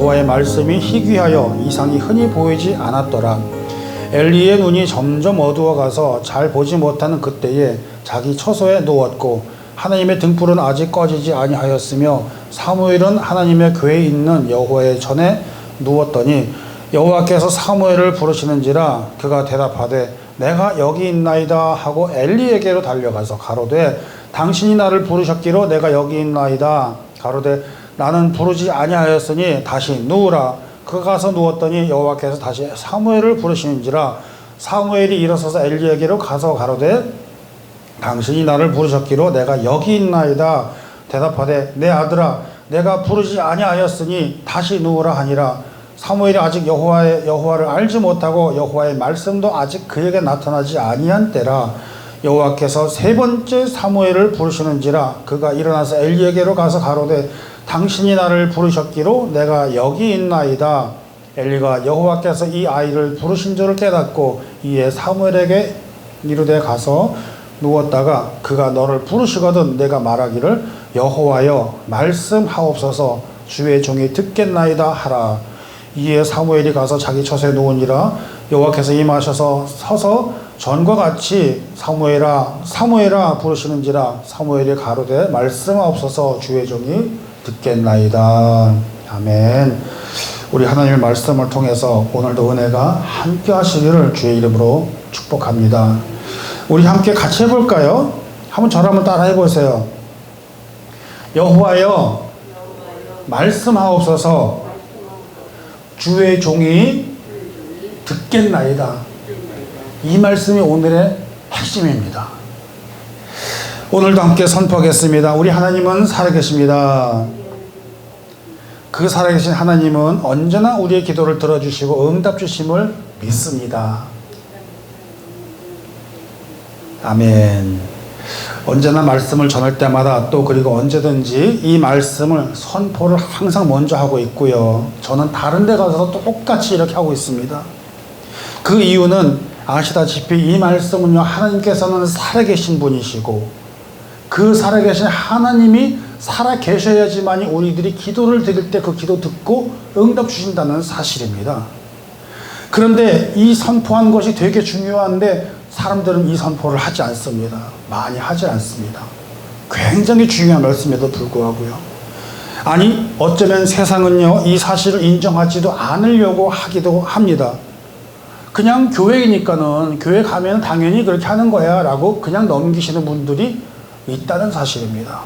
여호와의 말씀이 희귀하여 이상이 흔히 보이지 않았더라. 엘리의 눈이 점점 어두워가서 잘 보지 못하는 그때에 자기 처소에 누웠고 하나님의 등불은 아직 꺼지지 아니하였으며 사무엘은 하나님의 궤에 있는 여호와의 전에 누웠더니 여호와께서 사무엘을 부르시는지라 그가 대답하되 내가 여기 있나이다 하고 엘리에게로 달려가서 가로되 당신이 나를 부르셨기로 내가 여기 있나이다. 가로되 나는 부르지 아니하였으니 다시 누우라. 그가 가서 누웠더니 여호와께서 다시 사무엘을 부르시는지라 사무엘이 일어서서 엘리에게로 가서 가로되 당신이 나를 부르셨기로 내가 여기 있나이다. 대답하되 내 아들아 내가 부르지 아니하였으니 다시 누우라 하니라. 사무엘이 아직 여호와를 알지 못하고 여호와의 말씀도 아직 그에게 나타나지 아니한 때라. 여호와께서 세 번째 사무엘을 부르시는지라 그가 일어나서 엘리에게로 가서 가로되 당신이 나를 부르셨기로 내가 여기 있나이다. 엘리가 여호와께서 이 아이를 부르신 줄을 깨닫고 이에 사무엘에게 이르되 가서 누웠다가 그가 너를 부르시거든 내가 말하기를 여호와여 말씀하옵소서 주의 종이 듣겠나이다 하라. 이에 사무엘이 가서 자기 처소에 누우니라. 여호와께서 임하셔서 서서 전과 같이 사무엘아 사무엘아 부르시는지라 사무엘이 가로되 말씀하옵소서 주의 종이 듣겠나이다. 아멘. 우리 하나님의 말씀을 통해서 오늘도 은혜가 함께 하시기를 주의 이름으로 축복합니다. 우리 함께 같이 해볼까요? 한번 저를 한번 따라 해보세요. 여호와여 말씀하옵소서 주의 종이 듣겠나이다. 이 말씀이 오늘의 핵심입니다. 오늘도 함께 선포하겠습니다. 우리 하나님은 살아계십니다. 그 살아계신 하나님은 언제나 우리의 기도를 들어주시고 응답 주심을 믿습니다. 아멘. 언제나 말씀을 전할 때마다 또 그리고 언제든지 이 말씀을 선포를 항상 먼저 하고 있고요. 저는 다른 데 가서 똑같이 이렇게 하고 있습니다. 그 이유는 아시다시피 이 말씀은요, 하나님께서는 살아계신 분이시고 그 살아계신 하나님이 살아계셔야지만이 우리들이 기도를 드릴 때 그 기도 듣고 응답 주신다는 사실입니다. 그런데 이 선포한 것이 되게 중요한데 사람들은 이 선포를 하지 않습니다. 많이 하지 않습니다. 굉장히 중요한 말씀에도 불구하고요. 아니 어쩌면 세상은요 이 사실을 인정하지도 않으려고 하기도 합니다. 그냥 교회이니까는 교회 가면 당연히 그렇게 하는 거야 라고 그냥 넘기시는 분들이 있다는 사실입니다.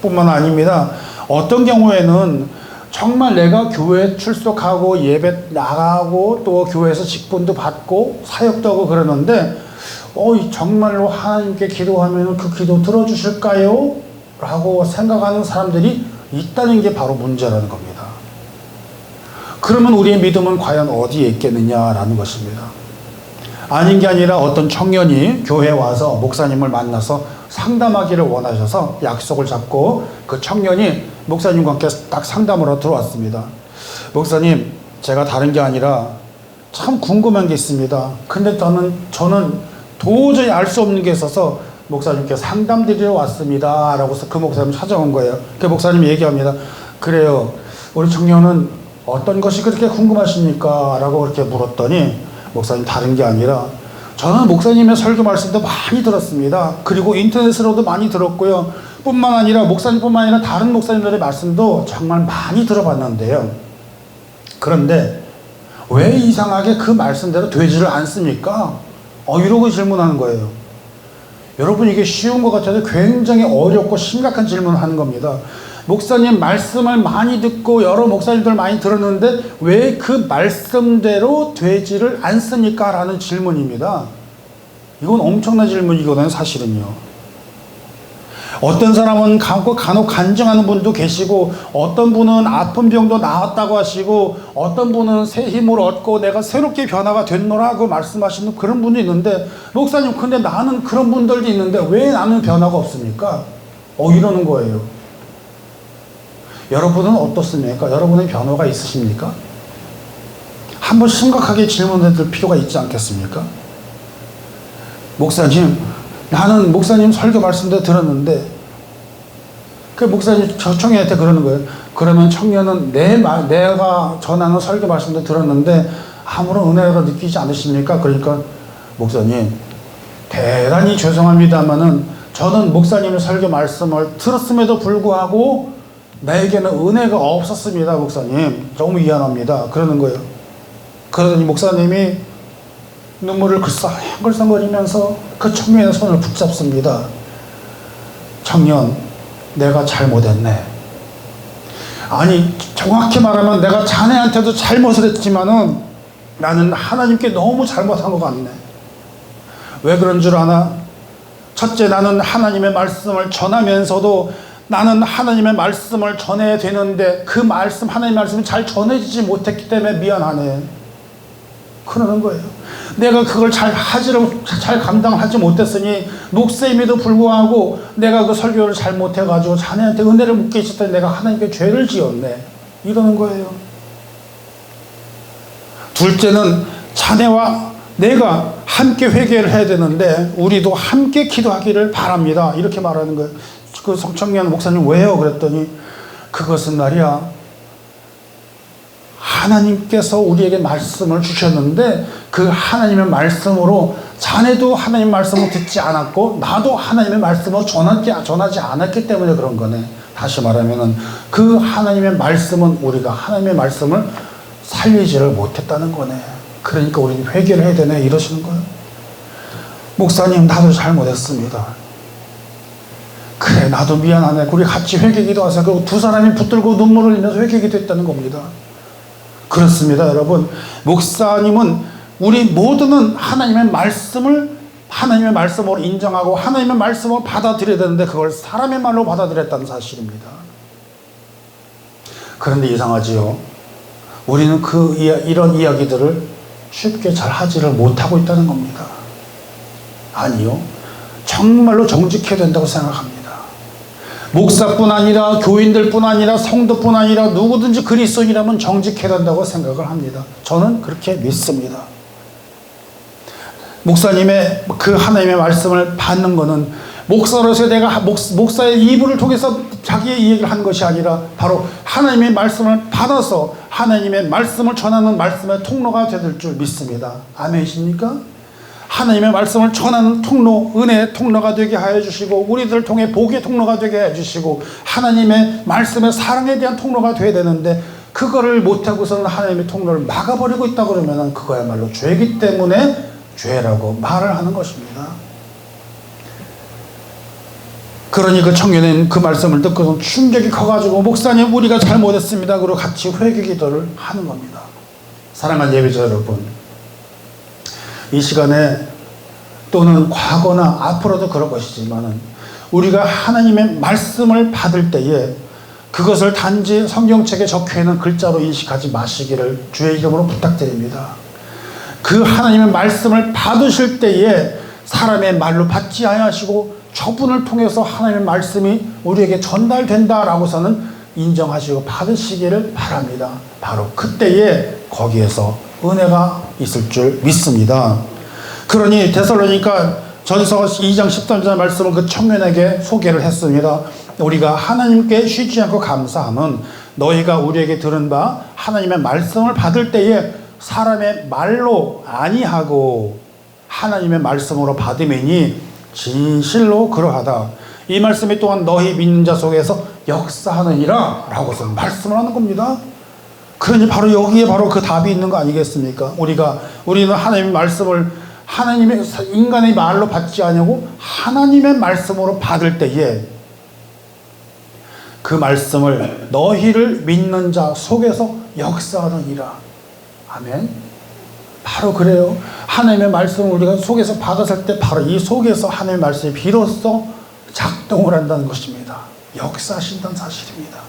뿐만 아닙니다. 어떤 경우에는 정말 내가 교회에 출석하고 예배 나가고 또 교회에서 직분도 받고 사역도 하고 그러는데 정말로 하나님께 기도하면 그 기도 들어주실까요? 라고 생각하는 사람들이 있다는 게 바로 문제라는 겁니다. 그러면 우리의 믿음은 과연 어디에 있겠느냐라는 것입니다. 아닌 게 아니라 어떤 청년이 교회에 와서 목사님을 만나서 상담하기를 원하셔서 약속을 잡고 그 청년이 목사님과 함께 딱 상담으로 들어왔습니다. 목사님, 제가 다른 게 아니라 참 궁금한 게 있습니다. 근데 저는 도저히 알 수 없는 게 있어서 목사님께 상담 드리러 왔습니다. 라고서 그 목사님 찾아온 거예요. 그 목사님이 얘기합니다. 그래요. 우리 청년은 어떤 것이 그렇게 궁금하십니까? 라고 그렇게 물었더니 목사님 다른 게 아니라 저는 목사님의 설교 말씀도 많이 들었습니다. 그리고 인터넷으로도 많이 들었고요. 뿐만 아니라 목사님뿐만 아니라 다른 목사님들의 말씀도 정말 많이 들어봤는데요. 그런데 왜 이상하게 그 말씀대로 되지를 않습니까? 이러고 질문하는 거예요. 여러분 이게 쉬운 것 같아도 굉장히 어렵고 심각한 질문을 하는 겁니다. 목사님 말씀을 많이 듣고 여러 목사님들 많이 들었는데 왜 그 말씀대로 되지를 않습니까? 라는 질문입니다. 이건 엄청난 질문이거든요, 사실은요. 어떤 사람은 간혹 간증하는 분도 계시고 어떤 분은 아픈 병도 나았다고 하시고 어떤 분은 새 힘을 얻고 내가 새롭게 변화가 됐노라고 말씀하시는 그런 분도 있는데 목사님 근데 나는 그런 분들도 있는데 왜 나는 변화가 없습니까? 이러는 거예요. 여러분은 어떻습니까? 여러분은 변화가 있으십니까? 한번 심각하게 질문해 줄 필요가 있지 않겠습니까? 목사님, 나는 목사님 설교 말씀도 들었는데 그 목사님 저 청년한테 그러는 거예요. 그러면 청년은 내가 전하는 설교 말씀도 들었는데 아무런 은혜가 느끼지 않으십니까? 그러니까 목사님 대단히 죄송합니다마는 저는 목사님의 설교 말씀을 들었음에도 불구하고 나에게는 은혜가 없었습니다. 목사님 너무 미안합니다. 그러는 거예요. 그러더니 목사님이 눈물을 글썽글썽거리면서 그 청년의 손을 붙잡습니다. 청년, 내가 잘못했네. 아니 정확히 말하면 내가 자네한테도 잘못을 했지만은 나는 하나님께 너무 잘못한 것 같네. 왜 그런 줄 아나? 첫째, 나는 하나님의 말씀을 전하면서도 나는 하나님의 말씀을 전해야 되는데 그 말씀, 하나님의 말씀이 잘 전해지지 못했기 때문에 미안하네. 그러는 거예요. 내가 그걸 잘 감당하지 못했으니 목사임에도 불구하고 내가 그 설교를 잘 못해가지고 자네한테 은혜를 묻게 있었더니 내가 하나님께 죄를 지었네. 이러는 거예요. 둘째는 자네와 내가 함께 회개를 해야 되는데 우리도 함께 기도하기를 바랍니다. 이렇게 말하는 거예요. 그 성청년 목사님 왜요? 그랬더니 그것은 말이야 하나님께서 우리에게 말씀을 주셨는데 그 하나님의 말씀으로 자네도 하나님 말씀을 듣지 않았고 나도 하나님의 말씀을 전하지 않았기 때문에 그런 거네. 다시 말하면은 그 하나님의 말씀은 우리가 하나님의 말씀을 살리지를 못했다는 거네. 그러니까 우리는 회개를 해야 되네. 이러시는 거예요. 목사님 나도 잘못했습니다. 그래 나도 미안하네. 우리 같이 회개 기도하세요. 그리고 두 사람이 붙들고 눈물을 흘리면서 회개 기도했다는 겁니다. 그렇습니다. 여러분 목사님은 우리 모두는 하나님의 말씀으로 인정하고 하나님의 말씀을 받아들여야 되는데 그걸 사람의 말로 받아들였다는 사실입니다. 그런데 이상하지요. 우리는 이런 이야기들을 쉽게 잘 하지를 못하고 있다는 겁니다. 아니요. 정말로 정직해야 된다고 생각합니다. 목사뿐 아니라 교인들뿐 아니라 성도뿐 아니라 누구든지 그리스도인이라면 정직해야 된다고 생각을 합니다. 저는 그렇게 믿습니다. 목사님의 그 하나님의 말씀을 받는 것은 목사로서 내가 목사의 이불을 통해서 자기의 이야기를 한 것이 아니라 바로 하나님의 말씀을 받아서 하나님의 말씀을 전하는 말씀의 통로가 되될 줄 믿습니다. 아멘이십니까? 하나님의 말씀을 전하는 통로, 은혜의 통로가 되게 하여 주시고 우리들을 통해 복의 통로가 되게 해 주시고 하나님의 말씀의 사랑에 대한 통로가 되어야 되는데 그거를 못하고서는 하나님의 통로를 막아버리고 있다 그러면 그거야말로 죄이기 때문에 죄라고 말을 하는 것입니다. 그러니 그 청년은 그 말씀을 듣고서 충격이 커가지고 목사님 우리가 잘못했습니다. 그리고 같이 회개 기도를 하는 겁니다. 사랑하는 예배자 여러분, 이 시간에 또는 과거나 앞으로도 그럴 것이지만 우리가 하나님의 말씀을 받을 때에 그것을 단지 성경책에 적혀있는 글자로 인식하지 마시기를 주의 이름으로 부탁드립니다. 그 하나님의 말씀을 받으실 때에 사람의 말로 받지 아니하시고 저분을 통해서 하나님의 말씀이 우리에게 전달된다라고서는 인정하시고 받으시기를 바랍니다. 바로 그때에 거기에서 은혜가 있을 줄 믿습니다. 그러니 데살로니가 전서 2장 13절 말씀을 그 청년에게 소개를 했습니다. 우리가 하나님께 쉬지 않고 감사함은 너희가 우리에게 들은 바 하나님의 말씀을 받을 때에 사람의 말로 아니하고 하나님의 말씀으로 받음이니 진실로 그러하다. 이 말씀이 또한 너희 믿는 자 속에서 역사하느니라 라고서 말씀을 하는 겁니다. 그러니 바로 여기에 바로 그 답이 있는 거 아니겠습니까? 우리는 하나님의 말씀을 하나님의 인간의 말로 받지 아니하고 하나님의 말씀으로 받을 때에 그 말씀을 너희를 믿는 자 속에서 역사하느니라. 아멘. 바로 그래요. 하나님의 말씀을 우리가 속에서 받았을 때 바로 이 속에서 하나님의 말씀이 비로소 작동을 한다는 것입니다. 역사하신다는 사실입니다.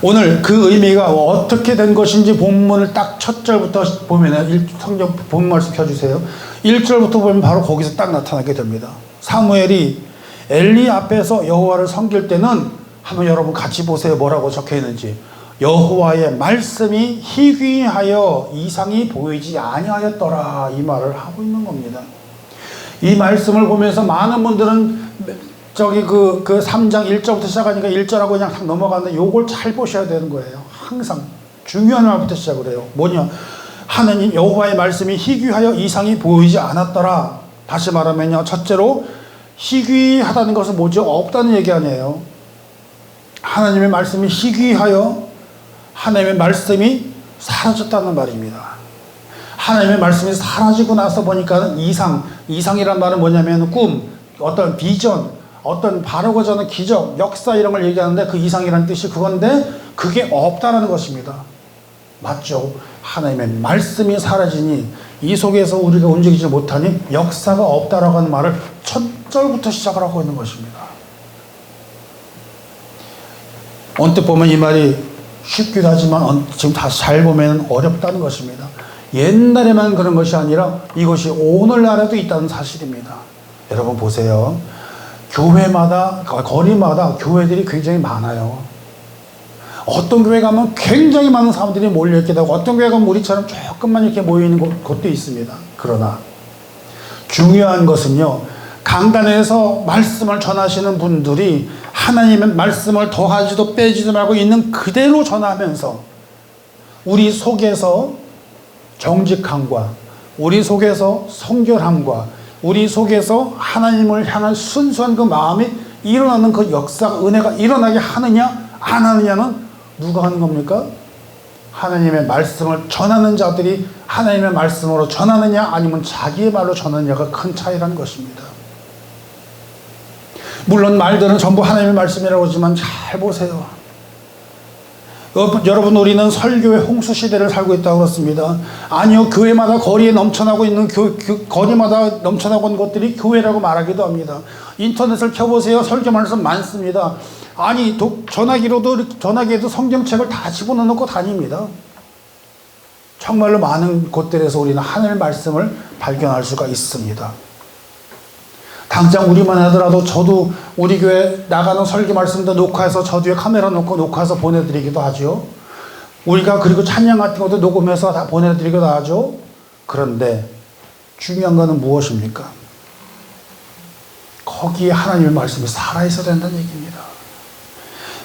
오늘 그 의미가 어떻게 된 것인지 본문을 딱 첫 절부터 보면 성경 본문 말씀 켜주세요. 1절부터 보면 바로 거기서 딱 나타나게 됩니다. 사무엘이 엘리 앞에서 여호와를 섬길 때는 한번 여러분 같이 보세요. 뭐라고 적혀 있는지. 여호와의 말씀이 희귀하여 이상이 보이지 아니하였더라. 이 말을 하고 있는 겁니다. 이 말씀을 보면서 많은 분들은 저기 그 3장 1절부터 시작하니까 1절하고 그냥 탁 넘어가는데 요걸 잘 보셔야 되는 거예요. 항상 중요한 말부터 시작을 해요. 뭐냐? 하느님 여호와의 말씀이 희귀하여 이상이 보이지 않았더라. 다시 말하면요, 첫째로 희귀하다는 것은 뭐죠? 없다는 얘기 아니에요. 하나님의 말씀이 희귀하여 하나님의 말씀이 사라졌다는 말입니다. 하나님의 말씀이 사라지고 나서 보니까 이상이란 말은 뭐냐면 꿈, 어떤 비전, 어떤 바르고자 하는 기적, 역사 이런 걸 얘기하는데 그 이상이라는 뜻이 그건데 그게 없다라는 것입니다. 맞죠? 하나님의 말씀이 사라지니 이 속에서 우리가 움직이지 못하니 역사가 없다라고 하는 말을 첫 절부터 시작을 하고 있는 것입니다. 언뜻 보면 이 말이 쉽기도 하지만 지금 다시 잘 보면 어렵다는 것입니다. 옛날에만 그런 것이 아니라 이것이 오늘날에도 있다는 사실입니다. 여러분 보세요. 교회마다, 거리마다 교회들이 굉장히 많아요. 어떤 교회 가면 굉장히 많은 사람들이 몰려있게 되고 어떤 교회 가면 우리처럼 조금만 이렇게 모여있는 곳도 있습니다. 그러나 중요한 것은요, 강단에서 말씀을 전하시는 분들이 하나님의 말씀을 더하지도 빼지도 말고 있는 그대로 전하면서 우리 속에서 정직함과 우리 속에서 성결함과 우리 속에서 하나님을 향한 순수한 그 마음이 일어나는 그 역사, 은혜가 일어나게 하느냐 안 하느냐는 누가 하는 겁니까? 하나님의 말씀을 전하는 자들이 하나님의 말씀으로 전하느냐 아니면 자기의 말로 전하느냐가 큰 차이라는 것입니다. 물론 말들은 전부 하나님의 말씀이라고 하지만 잘 보세요. 여러분, 우리는 설교의 홍수 시대를 살고 있다고 그렇습니다. 아니요, 교회마다 거리에 넘쳐나고 있는 거리마다 넘쳐나고 있는 것들이 교회라고 말하기도 합니다. 인터넷을 켜보세요. 설교 말씀 많습니다. 아니, 전화기에도 성경책을 다 집어넣고 다닙니다. 정말로 많은 곳들에서 우리는 하늘 말씀을 발견할 수가 있습니다. 당장 우리만 하더라도 저도 우리 교회 나가는 설교 말씀도 녹화해서 저 뒤에 카메라 놓고 녹화해서 보내드리기도 하죠. 우리가 그리고 찬양 같은 것도 녹음해서 다 보내드리기도 하죠. 그런데 중요한 것은 무엇입니까? 거기에 하나님의 말씀이 살아있어야 된다는 얘기입니다.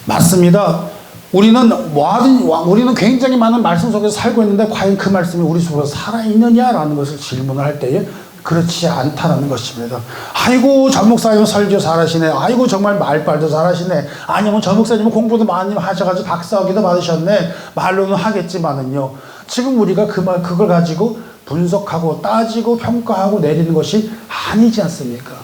맞습니다. 우리는 굉장히 많은 말씀 속에서 살고 있는데 과연 그 말씀이 우리 속에서 살아있느냐라는 것을 질문을 할 때에 그렇지 않다라는 것입니다. 아이고, 저 목사님 설교 잘하시네. 아이고, 정말 말빨도 잘하시네. 아니면 저 목사님은 공부도 많이 하셔가지고 박사학위도 받으셨네. 말로는 하겠지만은요, 지금 우리가 그걸 가지고 분석하고 따지고 평가하고 내리는 것이 아니지 않습니까?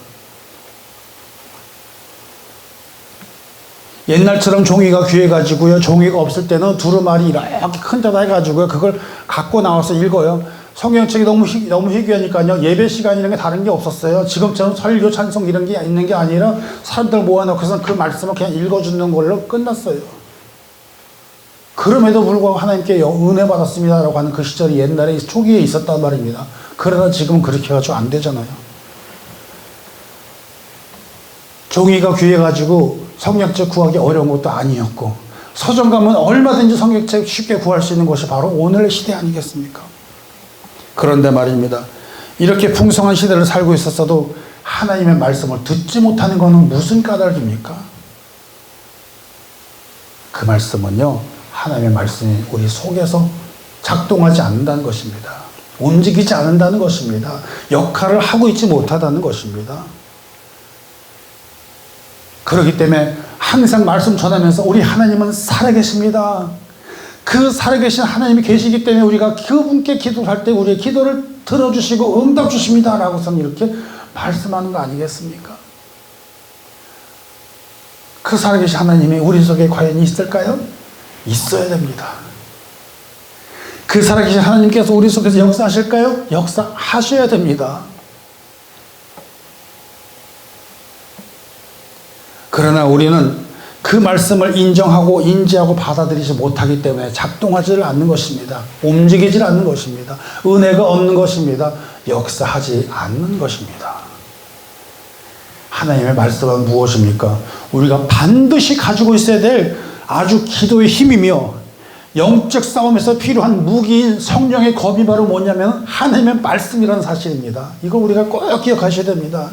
옛날처럼 종이가 귀해가지고요, 종이가 없을 때는 두루마리 이렇게 큰 데다 해가지고요, 그걸 갖고 나와서 읽어요. 성경책이 너무 희귀하니까요, 예배 시간 이런 게 다른 게 없었어요. 지금처럼 설교, 찬송 이런 게 있는 게 아니라 사람들 모아놓고서 그 말씀을 그냥 읽어주는 걸로 끝났어요. 그럼에도 불구하고 하나님께 은혜 받았습니다라고 하는 그 시절이 옛날에 초기에 있었단 말입니다. 그러나 지금은 그렇게 해가지고 안 되잖아요. 종이가 귀해가지고 성경책 구하기 어려운 것도 아니었고, 서점 가면 얼마든지 성경책 쉽게 구할 수 있는 것이 바로 오늘의 시대 아니겠습니까? 그런데 말입니다. 이렇게 풍성한 시대를 살고 있었어도 하나님의 말씀을 듣지 못하는 것은 무슨 까닭입니까? 그 말씀은요, 하나님의 말씀이 우리 속에서 작동하지 않는다는 것입니다. 움직이지 않는다는 것입니다. 역할을 하고 있지 못하다는 것입니다. 그렇기 때문에 항상 말씀 전하면서 우리 하나님은 살아계십니다. 그 살아계신 하나님이 계시기 때문에 우리가 그분께 기도할 때 우리의 기도를 들어주시고 응답 주십니다 라고선 이렇게 말씀하는 거 아니겠습니까? 그 살아계신 하나님이 우리 속에 과연 있을까요? 있어야 됩니다. 그 살아계신 하나님께서 우리 속에서 역사하실까요? 역사하셔야 됩니다. 그러나 우리는 그 말씀을 인정하고 인지하고 받아들이지 못하기 때문에 작동하지 않는 것입니다. 움직이지 않는 것입니다. 은혜가 없는 것입니다. 역사하지 않는 것입니다. 하나님의 말씀은 무엇입니까? 우리가 반드시 가지고 있어야 될 아주 기도의 힘이며 영적 싸움에서 필요한 무기인 성령의 검이 바로 뭐냐면 하나님의 말씀이라는 사실입니다. 이걸 우리가 꼭 기억하셔야 됩니다.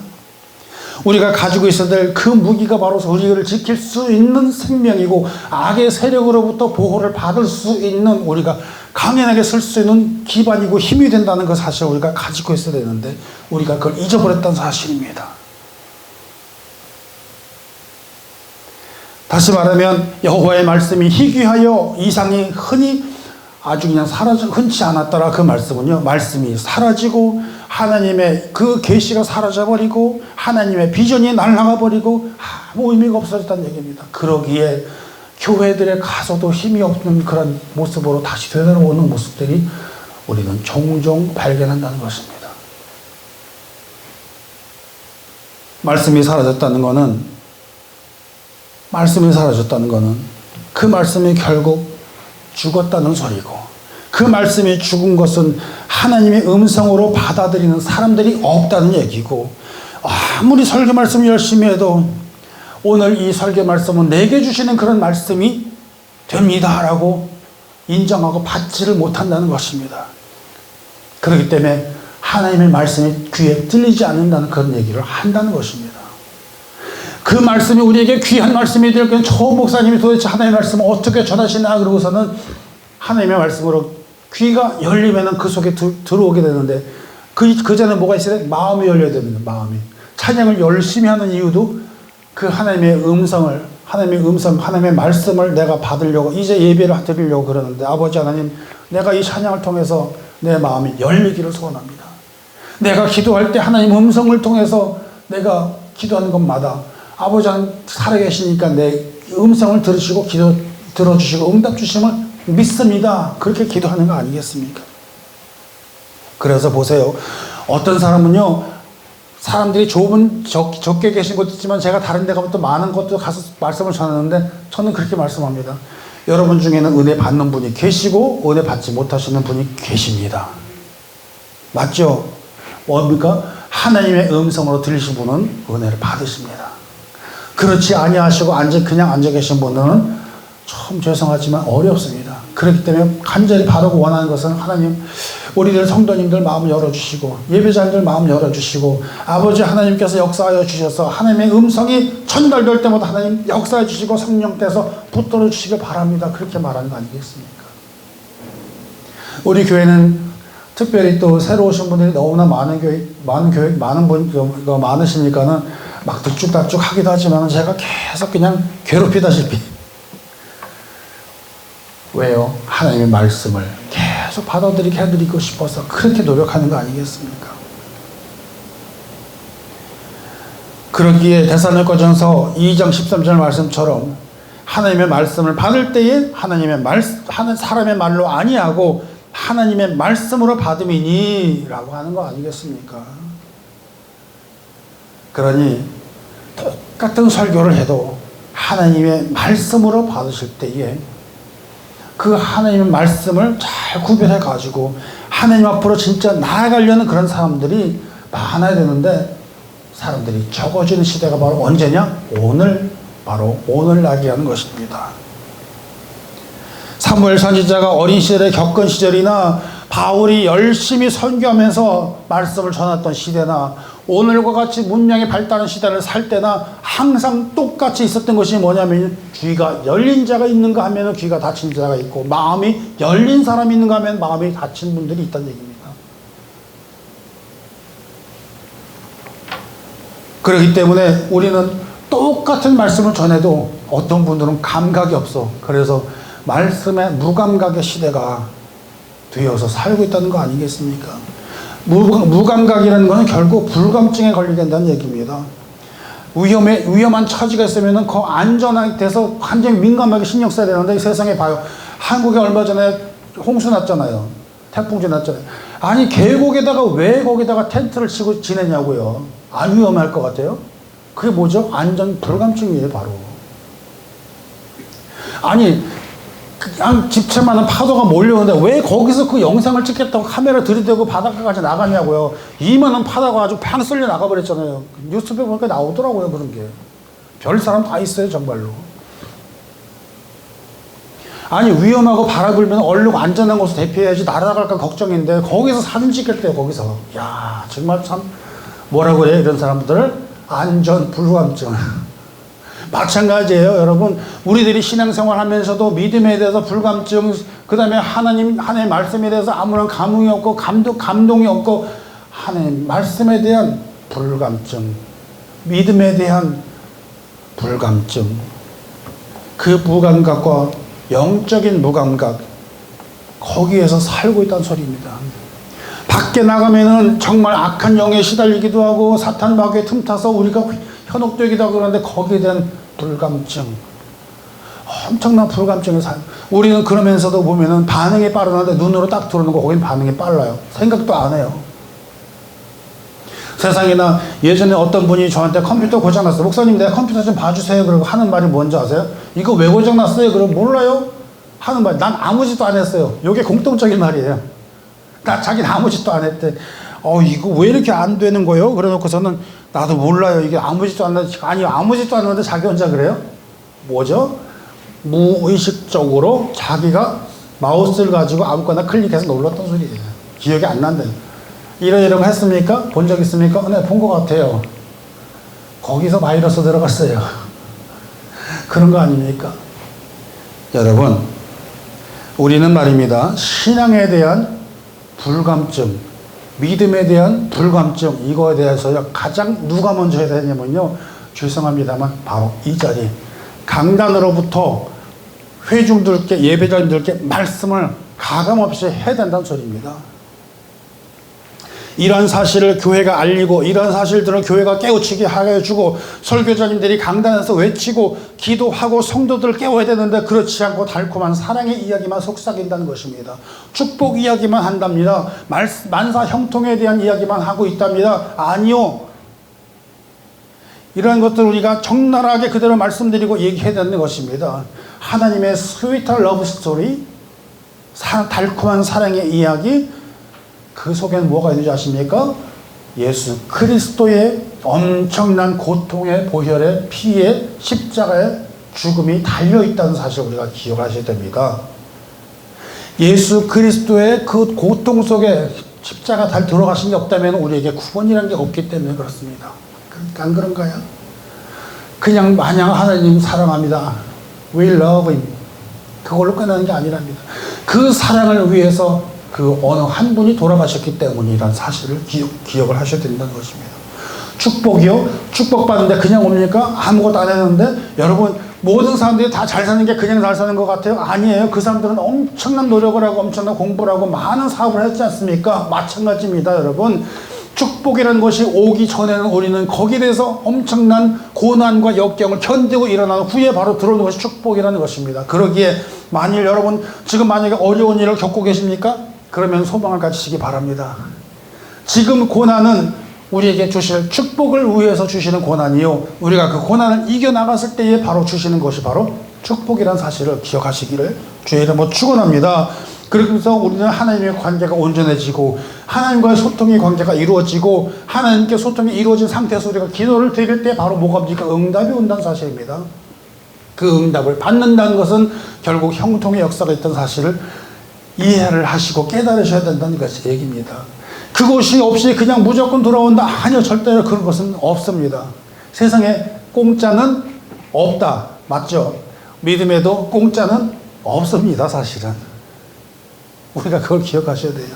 우리가 가지고 있어야 될 그 무기가 바로 우리를 지킬 수 있는 생명이고 악의 세력으로부터 보호를 받을 수 있는 우리가 강연하게 쓸 수 있는 기반이고 힘이 된다는 그 사실을 우리가 가지고 있어야 되는데 우리가 그걸 잊어버렸다는 사실입니다. 다시 말하면 여호와의 말씀이 희귀하여 이상이 흔히 아주 그냥 흔치 않았더라. 그 말씀은요, 말씀이 사라지고 하나님의 그 계시가 사라져버리고 하나님의 비전이 날아가버리고 아무 의미가 없어졌다는 얘기입니다. 그러기에 교회들에 가서도 힘이 없는 그런 모습으로 다시 되돌아오는 모습들이 우리는 종종 발견한다는 것입니다. 말씀이 사라졌다는 것은 그 말씀이 결국 죽었다는 소리고, 그 말씀이 죽은 것은 하나님의 음성으로 받아들이는 사람들이 없다는 얘기고, 아무리 설교 말씀 열심히 해도 오늘 이 설교 말씀은 내게 주시는 그런 말씀이 됩니다 라고 인정하고 받지를 못한다는 것입니다. 그렇기 때문에 하나님의 말씀이 귀에 들리지 않는다는 그런 얘기를 한다는 것입니다. 그 말씀이 우리에게 귀한 말씀이 될 때 저 목사님이 도대체 하나님의 말씀을 어떻게 전하시나 그러고서는 하나님의 말씀으로 귀가 열리면 그 속에 들어오게 되는데 그 전에 뭐가 있어야 돼? 마음이 열려야 됩니다. 마음이. 찬양을 열심히 하는 이유도 그 하나님의 하나님의 말씀을 내가 받으려고 이제 예배를 드리려고 그러는데 아버지 하나님, 내가 이 찬양을 통해서 내 마음이 열리기를 소원합니다. 내가 기도할 때 하나님 음성을 통해서 내가 기도하는 것마다 아버지 하나님 살아계시니까 내 음성을 들으시고 기도 들어주시고 응답 주심을 믿습니다. 그렇게 기도하는 거 아니겠습니까? 그래서 보세요. 어떤 사람은요, 사람들이 적게 계신 것도 있지만 제가 다른 데 가면 또 많은 것도 가서 말씀을 전하는데 저는 그렇게 말씀합니다. 여러분 중에는 은혜 받는 분이 계시고 은혜 받지 못하시는 분이 계십니다. 맞죠? 뭡니까? 하나님의 음성으로 들리신 분은 은혜를 받으십니다. 그렇지 아니하시고 그냥 앉아 계신 분은 참 죄송하지만 어렵습니다. 그렇기 때문에 간절히 바라고 원하는 것은 하나님, 우리들 성도님들 마음 열어주시고 예배자들 마음 열어주시고 아버지 하나님께서 역사하여 주셔서 하나님의 음성이 전달될 때마다 하나님 역사해 주시고 성령께서 붙들어 주시길 바랍니다. 그렇게 말하는 거 아니겠습니까? 우리 교회는 특별히 또 새로 오신 분들이 너무나 많은 분 많으시니까는 막 득죽닥죽 하기도 하지만 제가 계속 그냥 괴롭히다시피. 왜요? 하나님의 말씀을 계속 받아들이게 해드리고 싶어서 그렇게 노력하는 거 아니겠습니까? 그러기에 데살로니가전서 2장 13절 말씀처럼 하나님의 말씀을 받을 때에 사람의 말로 아니하고 하나님의 말씀으로 받음이니 라고 하는 거 아니겠습니까? 그러니 똑같은 설교를 해도 하나님의 말씀으로 받으실 때에 그 하나님의 말씀을 잘 구별해 가지고 하나님 앞으로 진짜 나아가려는 그런 사람들이 많아야 되는데 사람들이 적어지는 시대가 바로 언제냐? 바로 오늘날이라는 것입니다. 사무엘 선지자가 어린 시절에 겪은 시절이나 바울이 열심히 선교하면서 말씀을 전했던 시대나 오늘과 같이 문명이 발달한 시대를 살 때나 항상 똑같이 있었던 것이 뭐냐면 귀가 열린 자가 있는가 하면 귀가 닫힌 자가 있고 마음이 열린 사람이 있는가 하면 마음이 닫힌 분들이 있다는 얘기입니다. 그렇기 때문에 우리는 똑같은 말씀을 전해도 어떤 분들은 감각이 없어. 그래서 말씀에 무감각의 시대가 되어서 살고 있다는 거 아니겠습니까? 무감각이라는 것은 결국 불감증에 걸리게 된다는 얘기입니다. 위험한 처지가 있으면 그 안전하게 돼서 완전히 민감하게 신경 써야 되는데 이 세상에 봐요. 한국에 얼마 전에 홍수 났잖아요. 태풍지 났잖아요. 아니 계곡에다가 왜 거기다가 텐트를 치고 지내냐고요. 안 위험할 것 같아요? 그게 뭐죠? 안전 불감증이에요 바로. 아니 그냥 집채만한 파도가 몰려오는데 왜 거기서 그 영상을 찍겠다고 카메라 들이대고 바닷가까지 나갔냐고요. 이만한 파도가 아주 팡 쓸려 나가버렸잖아요. 뉴스에 보니까 나오더라고요 그런 게. 별 사람 다 있어요 정말로. 아니 위험하고 바람 불면 얼른 안전한 곳을 대피해야지 날아갈까 걱정인데 거기서 사진 찍겠대요 거기서. 야 정말 참 뭐라고 그래 이런 사람들. 안전 불감증. 마찬가지예요, 여러분. 우리들이 신앙생활 하면서도 믿음에 대해서 불감증, 그 다음에 하나님의 말씀에 대해서 아무런 감흥이 없고, 감동이 없고, 하나님 말씀에 대한 불감증, 믿음에 대한 불감증, 그 무감각과 영적인 무감각, 거기에서 살고 있다는 소리입니다. 밖에 나가면은 정말 악한 영에 시달리기도 하고 사탄 마귀에 틈타서 우리가 현혹되기도 하고 그러는데 거기에 대한 불감증, 엄청난 불감증에 살. 우리는 그러면서도 보면은 반응이 빠르는데 눈으로 딱 들어오는 거 거긴 반응이 빨라요. 생각도 안 해요. 세상에나 예전에 어떤 분이 저한테 컴퓨터 고장났어요. 목사님 내가 컴퓨터 좀 봐주세요. 그러고 하는 말이 뭔지 아세요? 이거 왜 고장났어요? 그럼 몰라요? 하는 말. 난 아무 짓도 안 했어요. 이게 공통적인 말이에요. 자기는 아무 짓도 안 했대. 이거 왜 이렇게 안 되는 거예요? 그래 놓고서는 나도 몰라요. 이게 아무 짓도 안 했는데, 아니 아무 짓도 안 했는데 자기 혼자 그래요? 뭐죠? 무의식적으로 자기가 마우스를 가지고 아무거나 클릭해서 눌렀던 소리예요. 기억이 안 난대요. 이런 거 했습니까? 본 적 있습니까? 네, 본 것 같아요. 거기서 바이러스 들어갔어요. 그런 거 아닙니까? 여러분, 우리는 말입니다. 신앙에 대한 불감증, 믿음에 대한 불감증, 이거에 대해서 가장 누가 먼저 해야 되냐면요. 죄송합니다만 바로 이 자리. 강단으로부터 회중들께, 예배자님들께 말씀을 가감없이 해야 된다는 소리입니다. 이런 사실을 교회가 알리고 이런 사실들을 교회가 깨우치게 하게 해주고 설교자님들이 강단에서 외치고 기도하고 성도들을 깨워야 되는데 그렇지 않고 달콤한 사랑의 이야기만 속삭인다는 것입니다. 축복 이야기만 한답니다. 만사 형통에 대한 이야기만 하고 있답니다. 아니요. 이러한 것들을 우리가 적나라하게 그대로 말씀드리고 얘기해야 되는 것입니다. 하나님의 스위트 러브 스토리, 달콤한 사랑의 이야기, 그 속에는 뭐가 있는지 아십니까? 예수 그리스도의 엄청난 고통의 보혈의 피의 십자가의 죽음이 달려있다는 사실을 우리가 기억하셔야 됩니다. 예수 그리스도의 그 고통 속에 십자가 달 들어가신 게 없다면 우리에게 구원이라는 게 없기 때문에 그렇습니다. 안 그런가요? 그냥 마냥 하나님 사랑합니다. We love him. 그걸로 끝나는 게 아니랍니다. 그 사랑을 위해서 그 어느 한 분이 돌아가셨기 때문이라는 사실을 기억을 하셔야 된다는 것입니다. 축복이요? 축복받는데 그냥 옵니까? 아무것도 안 했는데 여러분 모든 사람들이 다 잘 사는 게 그냥 잘 사는 것 같아요? 아니에요. 그 사람들은 엄청난 노력을 하고 엄청난 공부를 하고 많은 사업을 했지 않습니까? 마찬가지입니다. 여러분 축복이라는 것이 오기 전에는 우리는 거기에 대해서 엄청난 고난과 역경을 견디고 일어나는 후에 바로 들어오는 것이 축복이라는 것입니다. 그러기에 만일 여러분 지금 만약에 어려운 일을 겪고 계십니까? 그러면 소망을 가지시기 바랍니다. 지금 고난은 우리에게 주실 축복을 위해서 주시는 고난이요. 우리가 그 고난을 이겨나갔을 때에 바로 주시는 것이 바로 축복이라는 사실을 기억하시기를 주의 이름으로 축원합니다. 그러면서 우리는 하나님의 관계가 온전해지고 하나님과의 소통의 관계가 이루어지고 하나님께 소통이 이루어진 상태에서 우리가 기도를 드릴 때 바로 뭐가 옵니까? 응답이 온다는 사실입니다. 그 응답을 받는다는 것은 결국 형통의 역사가 있던 사실을 이해를 하시고 깨달으셔야 된다는 것이 얘기입니다. 그것이 없이 그냥 무조건 돌아온다. 아니요. 절대로 그런 것은 없습니다. 세상에 공짜는 없다. 맞죠? 믿음에도 공짜는 없습니다. 사실은. 우리가 그걸 기억하셔야 돼요.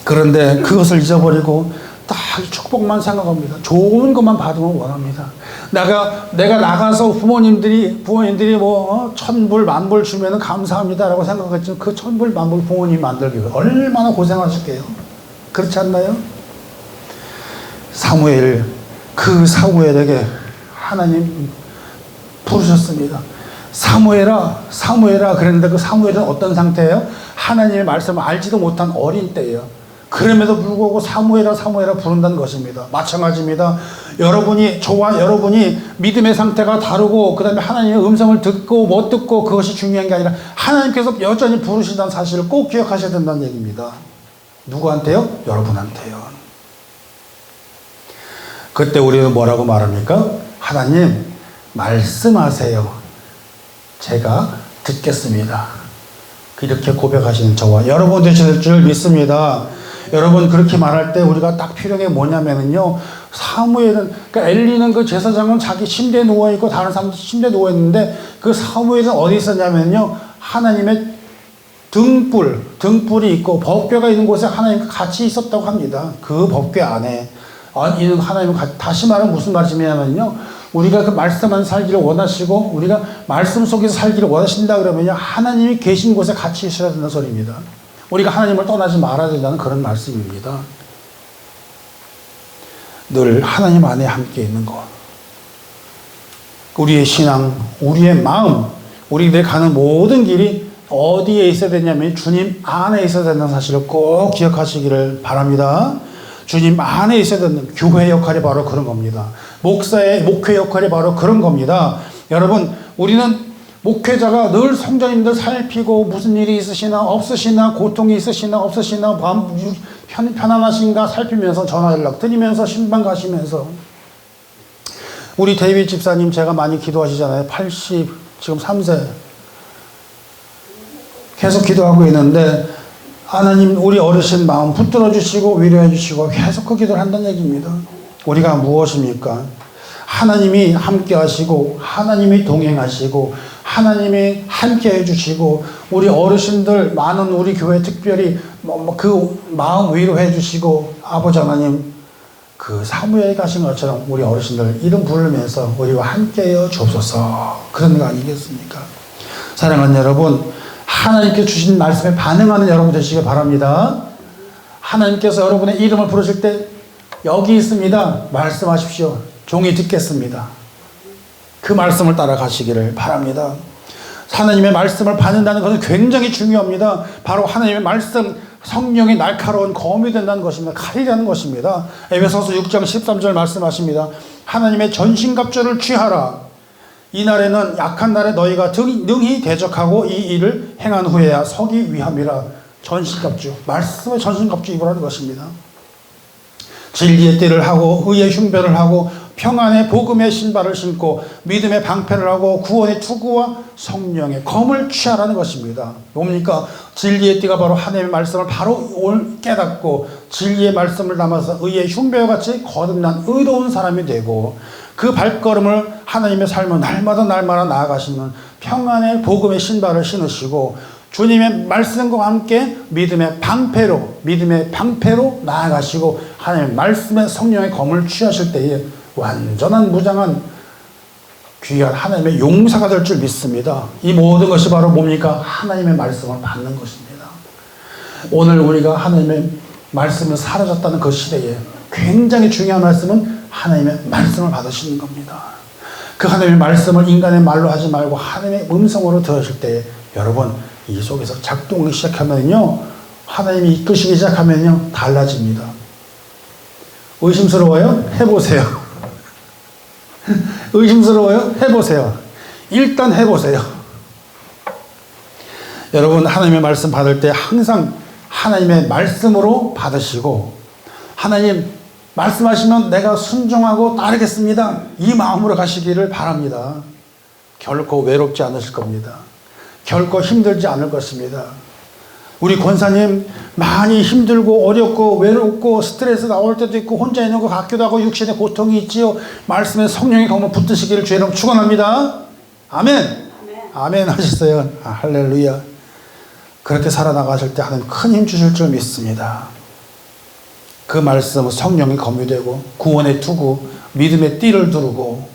그런데 그것을 잊어버리고 딱 축복만 생각합니다. 좋은 것만 받으면 원합니다. 내가 나가서 부모님들이 천불 만불 주면은 감사합니다라고 생각했지만 그 천불 만불 부모님 만들기 위해 얼마나 고생하실게요. 그렇지 않나요? 그 사무엘에게 하나님 부르셨습니다. 사무엘아 그랬는데 그 사무엘은 어떤 상태예요? 하나님의 말씀을 알지도 못한 어린 때예요. 그럼에도 불구하고 사무엘아 부른다는 것입니다. 마찬가지입니다. 저와 여러분이 믿음의 상태가 다르고 그 다음에 하나님의 음성을 듣고 못 듣고 그것이 중요한 게 아니라 하나님께서 여전히 부르신다는 사실을 꼭 기억하셔야 된다는 얘기입니다. 누구한테요? 여러분한테요. 그때 우리는 뭐라고 말합니까? 하나님 말씀하세요. 제가 듣겠습니다. 이렇게 고백하시는 저와 여러분 되실 줄 믿습니다. 여러분 그렇게 말할 때 우리가 딱 필요한 게 뭐냐면은요. 사무엘은 그러니까 엘리는 그 제사장은 자기 침대에 누워 있고 다른 사람도 침대에 누워 있는데 그 사무엘은 어디 있었냐면요. 하나님의 등불이 있고 법궤가 있는 곳에 하나님과 같이 있었다고 합니다. 그 법궤 안에 있는 하나님은 다시 말하면 무슨 말씀이냐면요. 우리가 그 말씀만 살기를 원하시고 우리가 말씀 속에서 살기를 원하신다 그러면요. 하나님이 계신 곳에 같이 있어야 된다는 소리입니다. 우리가 하나님을 떠나지 말아야 된다는 그런 말씀입니다. 늘 하나님 안에 함께 있는 것. 우리의 신앙, 우리의 마음, 우리들이 가는 모든 길이 어디에 있어야 되냐면 주님 안에 있어야 된다는 사실을 꼭 기억하시기를 바랍니다. 주님 안에 있어야 되는 교회의 역할이 바로 그런 겁니다. 목회 역할이 바로 그런 겁니다. 여러분, 우리는 목회자가 늘 성도님들 살피고 무슨 일이 있으시나 없으시나 고통이 있으시나 없으시나 편안하신가 살피면서 전화 연락 드리면서 신방 가시면서 우리 데이빗 집사님 제가 많이 기도하시잖아요. 80 지금 3세 계속 기도하고 있는데 하나님 우리 어르신 마음 붙들어 주시고 위로해 주시고 계속 그 기도를 한다는 얘기입니다. 우리가 무엇입니까? 하나님이 함께 하시고 하나님이 동행하시고 하나님이 함께 해주시고 우리 어르신들 많은 우리 교회 특별히 그 마음 위로해 주시고 아버지 하나님 그 사무엘에 가신 것처럼 우리 어르신들 이름 부르면서 우리와 함께하여 주옵소서 그런 거 아니겠습니까? 사랑하는 여러분 하나님께 주신 말씀에 반응하는 여러분 되시길 바랍니다. 하나님께서 여러분의 이름을 부르실 때 여기 있습니다. 말씀하십시오. 종이 듣겠습니다. 그 말씀을 따라가시기를 바랍니다. 하나님의 말씀을 받는다는 것은 굉장히 중요합니다. 바로 하나님의 말씀, 성령이 날카로운 검이 된다는 것입니다. 칼이라는 것입니다. 에베소서 6장 13절 말씀하십니다. 하나님의 전신갑주를 취하라. 이날에는 약한 날에 너희가 능히 대적하고 이 일을 행한 후에야 서기 위함이라. 전신갑주, 말씀의 전신갑주 입으라는 것입니다. 진리의 띠를 하고 의의 흉배를 하고 평안의 복음의 신발을 신고 믿음의 방패를 하고 구원의 투구와 성령의 검을 취하라는 것입니다. 뭡니까? 진리의 띠가 바로 하나님의 말씀을 바로 깨닫고 진리의 말씀을 담아서 의의 흉배와 같이 거듭난 의로운 사람이 되고 그 발걸음을 하나님의 삶을 날마다 나아가시는 평안의 복음의 신발을 신으시고 주님의 말씀과 함께 믿음의 방패로 나아가시고 하나님의 말씀의 성령의 검을 취하실 때에 완전한 무장한 귀한 하나님의 용사가 될 줄 믿습니다. 이 모든 것이 바로 뭡니까? 하나님의 말씀을 받는 것입니다. 오늘 우리가 하나님의 말씀을 사라졌다는 그 시대에 굉장히 중요한 말씀은 하나님의 말씀을 받으시는 겁니다. 그 하나님의 말씀을 인간의 말로 하지 말고 하나님의 음성으로 들으실 때 여러분 이 속에서 작동을 시작하면요 하나님이 이끄시기 시작하면요 달라집니다. 의심스러워요? 해보세요. 의심스러워요? 해보세요. 일단 해보세요. 여러분 하나님의 말씀 받을 때 항상 하나님의 말씀으로 받으시고 하나님 말씀하시면 내가 순종하고 따르겠습니다. 이 마음으로 가시기를 바랍니다. 결코 외롭지 않으실 겁니다. 결코 힘들지 않을 것입니다. 우리 권사님 많이 힘들고 어렵고 외롭고 스트레스 나올 때도 있고 혼자 있는 것 같기도 하고 육신의 고통이 있지요. 말씀에 성령이 검을 붙드시기를 주의 이름으로 축원합니다. 아멘. 아멘 하셨어요. 할렐루야. 그렇게 살아나가실 때 하나님 큰 힘 주실 줄 믿습니다. 그 말씀은 성령이 검이 되고 구원의 투구, 믿음의 띠를 두르고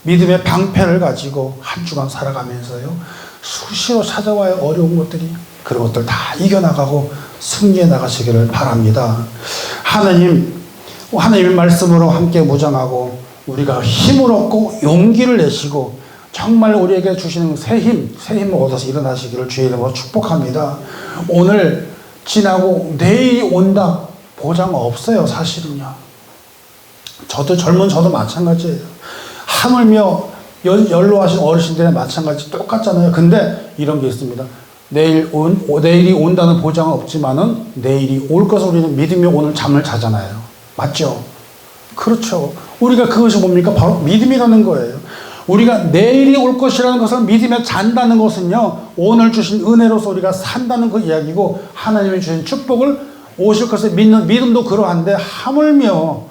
믿음의 방패를 가지고 한 주간 살아가면서요. 수시로 찾아와요. 어려운 것들이. 그런 것들 다 이겨나가고 승리해 나가시기를 바랍니다. 하나님의 말씀으로 함께 무장하고 우리가 힘을 얻고 용기를 내시고 정말 우리에게 주시는 새 힘을 얻어서 일어나시기를 주의 이름으로 축복합니다. 오늘 지나고 내일이 온다 보장 없어요. 사실은요. 젊은 저도 마찬가지예요. 하물며 연로하신 어르신들의 마찬가지 똑같잖아요. 근데 이런 게 있습니다. 내일이 온다는 보장은 없지만은 내일이 올 것을 우리는 믿으며 오늘 잠을 자잖아요. 맞죠? 그렇죠. 우리가 그것이 뭡니까? 바로 믿음이라는 거예요. 우리가 내일이 올 것이라는 것을 믿으며 잔다는 것은요, 오늘 주신 은혜로서 우리가 산다는 그 이야기고, 하나님이 주신 축복을 오실 것을 믿는 믿음도 그러한데 하물며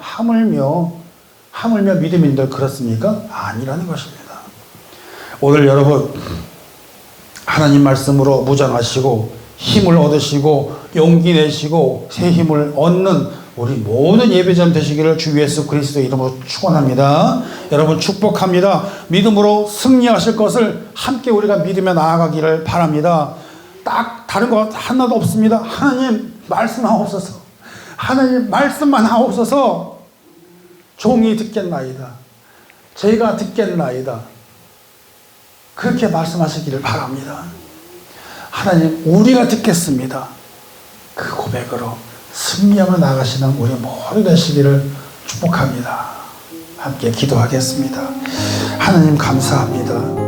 믿음인들 그렇습니까? 아니라는 것입니다. 오늘 여러분 하나님 말씀으로 무장하시고 힘을 얻으시고 용기 내시고 새 힘을 얻는 우리 모든 예배자님 되시기를 주 예수 그리스도의 이름으로 축원합니다. 여러분 축복합니다. 믿음으로 승리하실 것을 함께 우리가 믿으며 나아가기를 바랍니다. 딱 다른 것 하나도 없습니다. 하나님 말씀하옵소서. 하나님 말씀만 하옵소서. 종이 듣겠나이다. 저희가 듣겠나이다. 그렇게 말씀하시기를 바랍니다. 하나님 우리가 듣겠습니다. 그 고백으로 승리하며 나가시는 우리 모두 되시기를 축복합니다. 함께 기도하겠습니다. 하나님 감사합니다.